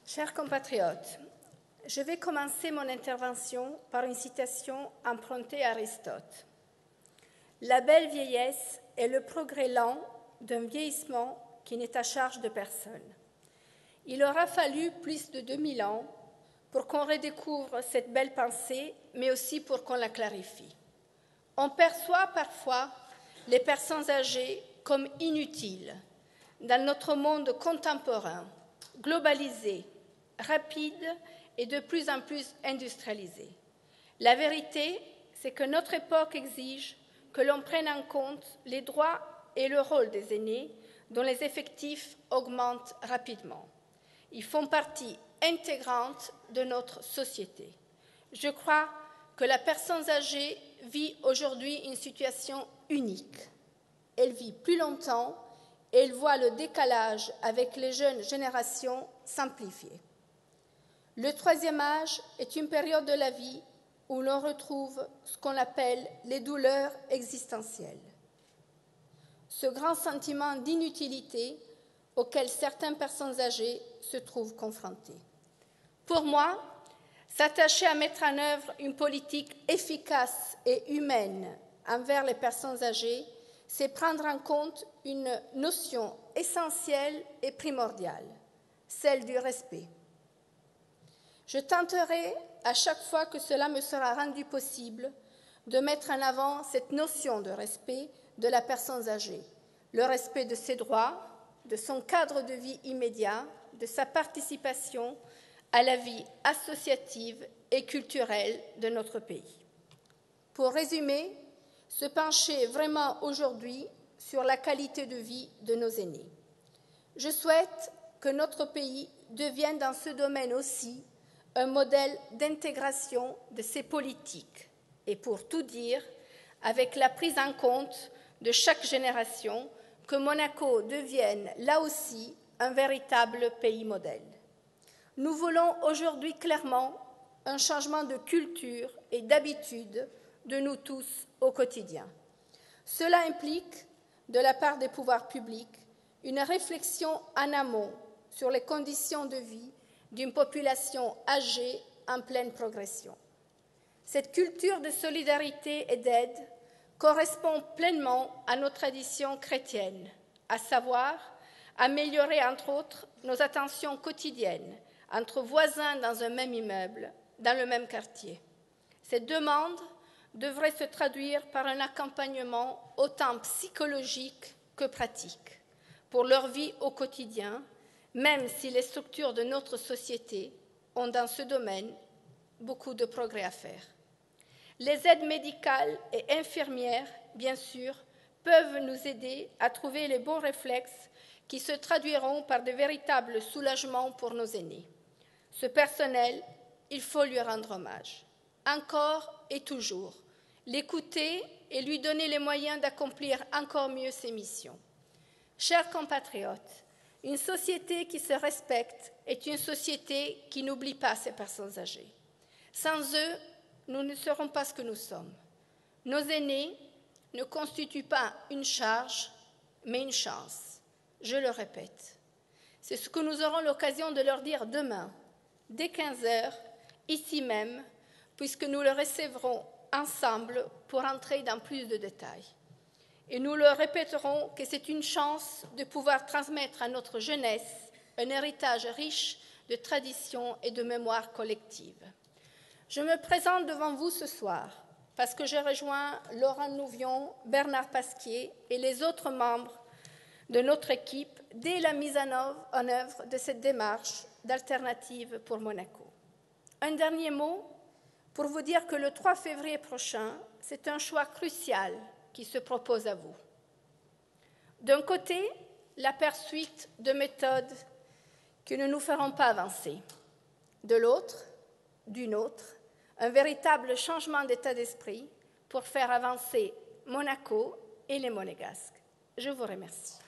Chers compatriotes, je vais commencer mon intervention par une citation empruntée à Aristote. La belle vieillesse est le progrès lent d'un vieillissement qui n'est à charge de personne. Il aura fallu plus de 2000 ans pour qu'on redécouvre cette belle pensée, mais aussi pour qu'on la clarifie. On perçoit parfois les personnes âgées comme inutiles dans notre monde contemporain, globalisé, rapide et de plus en plus industrialisé. La vérité, c'est que notre époque exige que l'on prenne en compte les droits et le rôle des aînés, dont les effectifs augmentent rapidement. Ils font partie intégrante de notre société. Je crois que la personne âgée vit aujourd'hui une situation unique. Elle vit plus longtemps et elle voit le décalage avec les jeunes générations s'amplifier. Le troisième âge est une période de la vie où l'on retrouve ce qu'on appelle les douleurs existentielles. Ce grand sentiment d'inutilité auquel certaines personnes âgées se trouvent confrontées. Pour moi, s'attacher à mettre en œuvre une politique efficace et humaine envers les personnes âgées, c'est prendre en compte une notion essentielle et primordiale, celle du respect. Je tenterai, à chaque fois que cela me sera rendu possible, de mettre en avant cette notion de respect de la personne âgée, le respect de ses droits, de son cadre de vie immédiat, de sa participation à la vie associative et culturelle de notre pays. Pour résumer, se pencher vraiment aujourd'hui sur la qualité de vie de nos aînés. Je souhaite que notre pays devienne dans ce domaine aussi un modèle d'intégration de ces politiques et pour tout dire, avec la prise en compte de chaque génération, que Monaco devienne là aussi un véritable pays modèle. Nous voulons aujourd'hui clairement un changement de culture et d'habitude de nous tous au quotidien. Cela implique, de la part des pouvoirs publics, une réflexion en amont sur les conditions de vie d'une population âgée en pleine progression. Cette culture de solidarité et d'aide correspond pleinement à nos traditions chrétiennes, à savoir améliorer, entre autres, nos attentions quotidiennes entre voisins dans un même immeuble, dans le même quartier. Cette demande devrait se traduire par un accompagnement autant psychologique que pratique pour leur vie au quotidien, même si les structures de notre société ont dans ce domaine beaucoup de progrès à faire. Les aides médicales et infirmières, bien sûr, peuvent nous aider à trouver les bons réflexes qui se traduiront par de véritables soulagements pour nos aînés. Ce personnel, il faut lui rendre hommage, encore et toujours, l'écouter et lui donner les moyens d'accomplir encore mieux ses missions. Chers compatriotes, une société qui se respecte est une société qui n'oublie pas ses personnes âgées. Sans eux, nous ne serons pas ce que nous sommes. Nos aînés ne constituent pas une charge, mais une chance. Je le répète. C'est ce que nous aurons l'occasion de leur dire demain, dès 15h, ici même, puisque nous le recevrons ensemble pour entrer dans plus de détails. Et nous leur répéterons que c'est une chance de pouvoir transmettre à notre jeunesse un héritage riche de traditions et de mémoire collective. Je me présente devant vous ce soir parce que je rejoins Laurent Nouvion, Bernard Pasquier et les autres membres de notre équipe dès la mise en œuvre de cette démarche d'alternative pour Monaco. Un dernier mot pour vous dire que le 3 février prochain, c'est un choix crucial qui se propose à vous. D'un côté, la poursuite de méthodes qui ne nous feront pas avancer. De l'autre, d'une autre, un véritable changement d'état d'esprit pour faire avancer Monaco et les Monégasques. Je vous remercie.